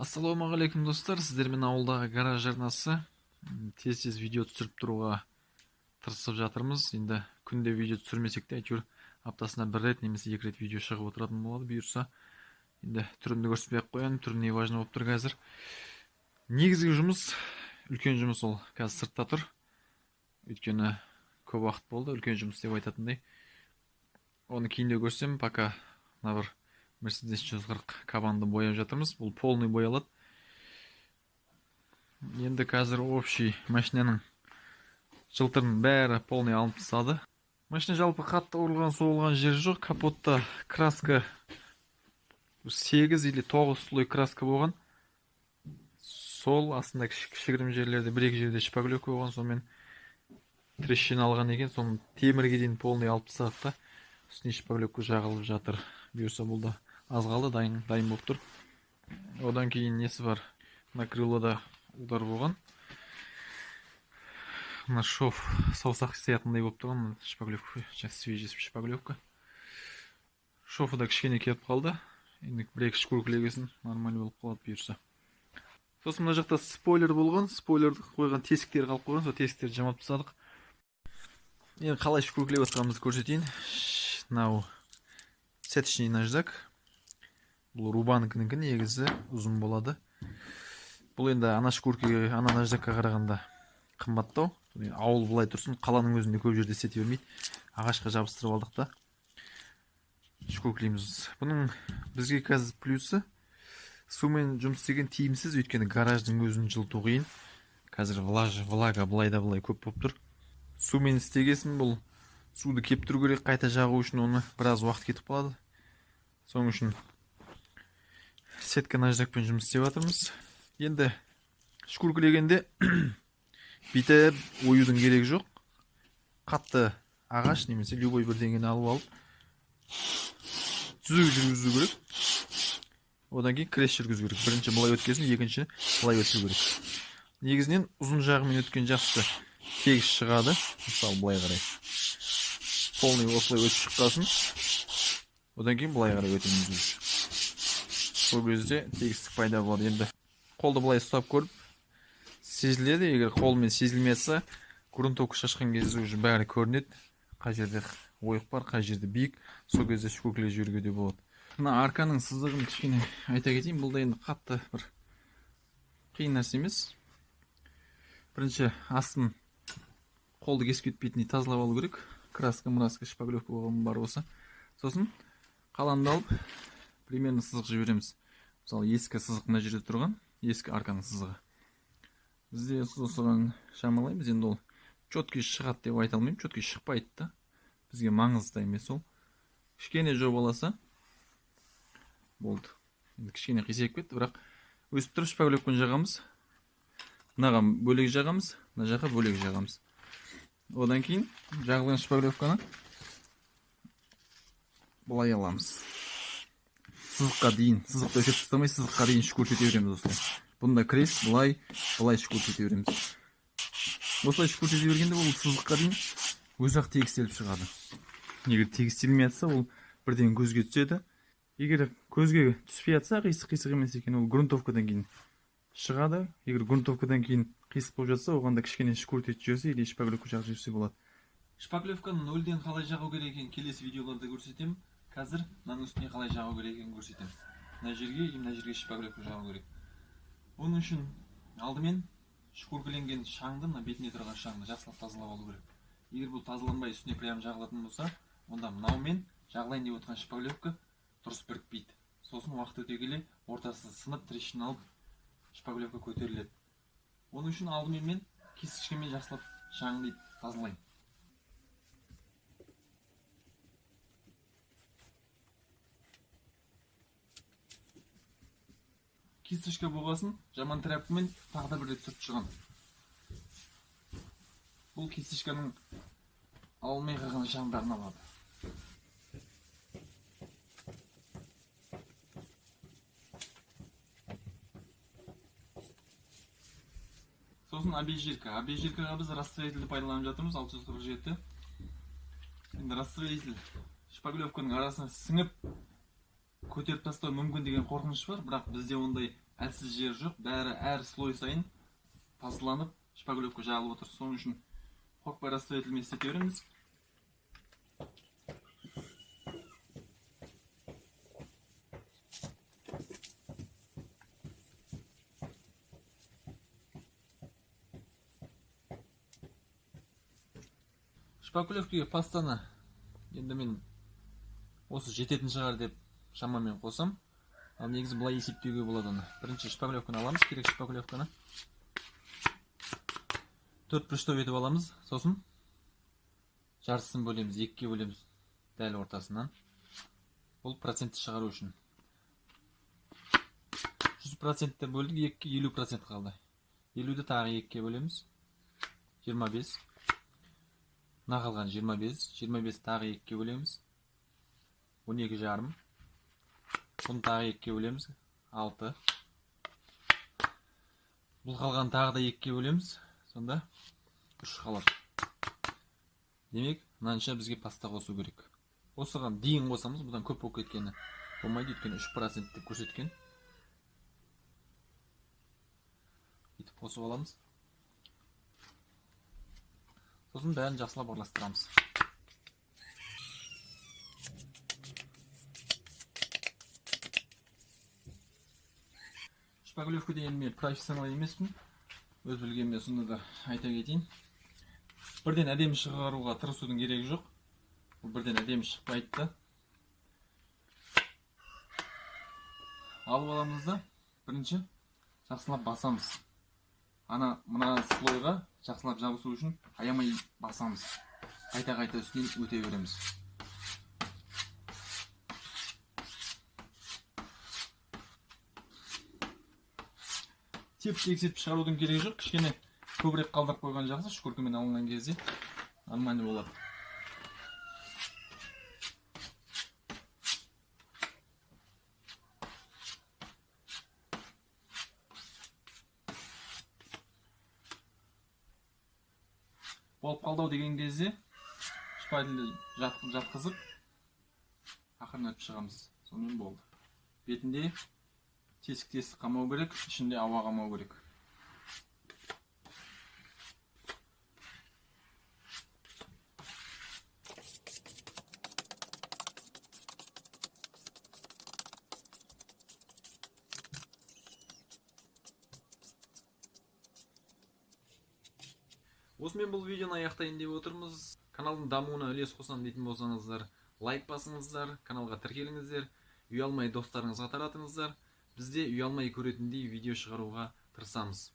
Ассалаумағалейкум достар, сіздермен ауылдағы гараж арнасы тез видео түсіріп тұруға тырысып жатырмыз. Енді күнде видео түсірмесек те, әйтеуір аптасына бір рет немесе екі рет видео шығып отыратын болады бұйырса. Енді түрімді көрсетпей-ақ қояйын, түрі не важно болып тұр қазір. Негізгі жұмыс, үлкен жұмыс ол қазір сыртта тұр. Өйткені көп уақыт болды, үлкен жұмыс деп айтатындай. Оны кейінде көрсем, пока мына бір Mercedes 140 кабанды бояп жатырмыз. Бұл полный боялады. Енді қазір общий машинаның жылтырын бәрі полный алып тастады. Машина жалпы қатты ұрылған, соғылған жері жоқ. Капотта краска 8 или 9 слой краска болған. Сол астында кішігірім жерлерде бір-екі жерде шпаклевка болған, сонымен трещина алған екен. Соның темірге дейін полный алып тастады. Үстіне шпаклевка жағылып жатыр. Бұйырса бұл да аз қалды, дайын болып тұр. Одан кейін несі бар? Мына крылода удар болған. Мына шов саусақ сиятындай болып тұрған. Шпаклевка, свежий шпаклевка. Шофы да кішкене кетіп қалды. Енді бір-екі шкуркілегесін нормаль болып қалады бұйырса. Сосын мына жақта спойлер болған. Спойлерді қойған тесіктер қалып қойған. Сол тесіктерді жамап тастадық. Енді қалай шкуркілеп отқанымызды көрсетейін. Мынау сеточный наждак. Бұл рубаныкінікі негізі ұзын болады. Бұл енді ана шкуркеге, ана наждакқа қарағанда қымбаттау. Ауыл былай тұрсын, қаланың өзінде көп жерде сете бермейді. Ағашқа жабыстырып алдық та шкуркілейміз. Бұның бізге қазір плюсы, сумен жұмыс істеген тиімсіз, өйткені гараждың өзін жылыту қиын. Қазір влага былай да былай көп болып тұр. Сумен істегесін, бұл суды кептіру керек, қайта жағу үшін оны біраз уақыт кетіп қалады. Соның үшін сетка наждакпен жұмыс істеп жатырмыз. Енді шкуркілегенде бүйтіп оюдың керек жоқ. Қатты ағаш немесе любой бірдеңені алып түзу жүргізу керек. Одан кейін крес жүргізу керек. Бірінші былай өткесін, екінші былай өткізу керек. Негізінен ұзын жағымен өткен жақсы тегіс шығады. Мысалы былай қарай. Полный осылай өтіп шыққасын. Одан кейін былай қарай өтеміз. Сол кезде тегістік пайда болады. Енді қолды былай ұстап көріп сезіледі. Егер қолмен сезілмей жатса, грунтовка шашқан кезде уже бәрі көрінеді. Қай жерде ойық бар, қай жерде биік. Сол кезде шкуркілеп жіберуге де болады. Мына арканың сызығын кішкене айта кетейін. Бұл да енді қатты бір қиын нәрсе емес. Бірінші астын қолды кесіп кетпейтіндей тазалап алу керек. Краска, шпаклевка болған бар болса. Сосын қаланды алып, примерно сызық жібереміз. Мысалы, ескі сызық мына жерде тұрған, ескі арканың сызығы. Бізде осыған шамалаймыз, енді ол четкий шығады деп айта алмаймын, четкий шықпайды да. Бізге маңызды емес ол. Кішкене жобаласа болды. Енді кішкене қисайып кетті, бірақ өсіп тұрып шпаклевканы жағамыз. Мынаға бөлек жағамыз, мына жаққа бөлек жағамыз. Одан кейін жағылған шпаклевканы былай аламыз. Сызыққа дейін, сызықты өтеп тастамай, сызыққа дейін шкуркете береміз осылай. Бұнда крес, былай шкуркете береміз. Осылай шкуркете бергенде бұл сызыққа дейін өзі-ақ тегістеліп шығады. Егер тегістелмей жатса, ол бірден көзге түседі. Егер көзге түспей жатса, қисық емес екен, ол грунтовкадан кейін шығады. Егер грунтовкадан кейін қисық болып жатса, оғанда кішкене шкуркетіп жіберсе, или шпаклевка жағып жіберсе болады. Шпаклевканы нөлден қалай жағу керек екенін келесі видеоларда көрсетемін. Қазір мынаның үстіне қалай жағу керек екенін көрсетемін. Мына жерге шпаклевка жағу керек. Оның үшін алдымен шкуркіленген шаңды, мына бетіне тұрған шаңды жақсылап тазалап алу керек. Егер бұл тазаланбай үстіне прям жағылатын болса, онда мынаумен жағылайын деп отқан шпаклевка дұрыс бірікпейді. Сосын уақыт өте келе ортасы сынып, трещина алып, шпаклевка көтеріледі. Оның үшін алдымен мен кесікшемен жақсылап шаңды тазалайын. Кисточка болғасын жаман тряпкамен тағы да бір рет сүртіп шығамын. Бұл кисточканың алынбай қалған шаңдарын алады. Сосын обезжирка. Обезжиркаға біз растворительді пайдаланып жатырмыз, 647. Енді растворитель шпаклевканың арасына сіңіп көтеріп тастау мүмкін деген қорқыныш бар, бірақ бізде ондай әлсіз жер жоқ, бәрі әр слой сайын тазаланып шпаклевка жағылып отыр. Соның үшін қорықпай расстроительмен істете береміз. Шпаклевкаға пастаны енді мен осы жететін шығар деп шамамен қосам. Ал негізі былай есептеуге болады оны. Бірінші шпаклевканы аламыз, керек шпаклевканы. 4 бұрыштау етіп аламыз, сосын жартысын бөлеміз, 2-ге бөлеміз дәл ортасынан. Бұл процентті шығару үшін. 100%-те бөлдік, 2-ге 50% қалды. 50-ді тағы 2-ге бөлеміз, 25. Мына қалған 25, 25 тағы 2-ге бөлеміз, 12 жарым. Бұны тағы 2-ге бөлеміз, 6. Бұл қалған тағы да 2-ге бөлеміз, сонда 3 қалады. Демек, мынанша бізге паста қосу керек. Осыған дейін қосамыз, бұдан көп болып кеткені болмайды, өйткені 3% деп көрсеткен. Етіп қосып аламыз. Сосын бәрін жақсылап араластырамыз. Шпаклевкада енді мен профессионал емеспін. Өз білгенімде сонда да айта кетейін. Бірден әдемі шығаруға тырысудың керегі жоқ. Бұл бірден әдемі шықпайды. Алып аламыз да, бірінші жақсылап басамыз. Мына слойға жақсылап жабысу үшін аямай басамыз. Қайта-қайта үстінен өте береміз. Теп-тексеп шығарудың керегі жоқ. Кішкене көбірек қалдырып қойған жақсы, шкуркамен алынған кезде нормально болады. Болып қалдау деген кезде шпательді жатқызып ақырынатып шығамыз. Сонымен болды. Бетінде тесік қамау керек, ішінде ауа қамау керек. Осымен бұл видеоны аяқтайын деп отырмыз. Каналдың дамуына үлес қосам дейтін болсаңыздар, лайк басыңыздар, каналға тіркеліңіздер, ұялмай достарыңызға таратыңыздар. Бізде ұялмай көретіндей видео шығаруға тырысамыз.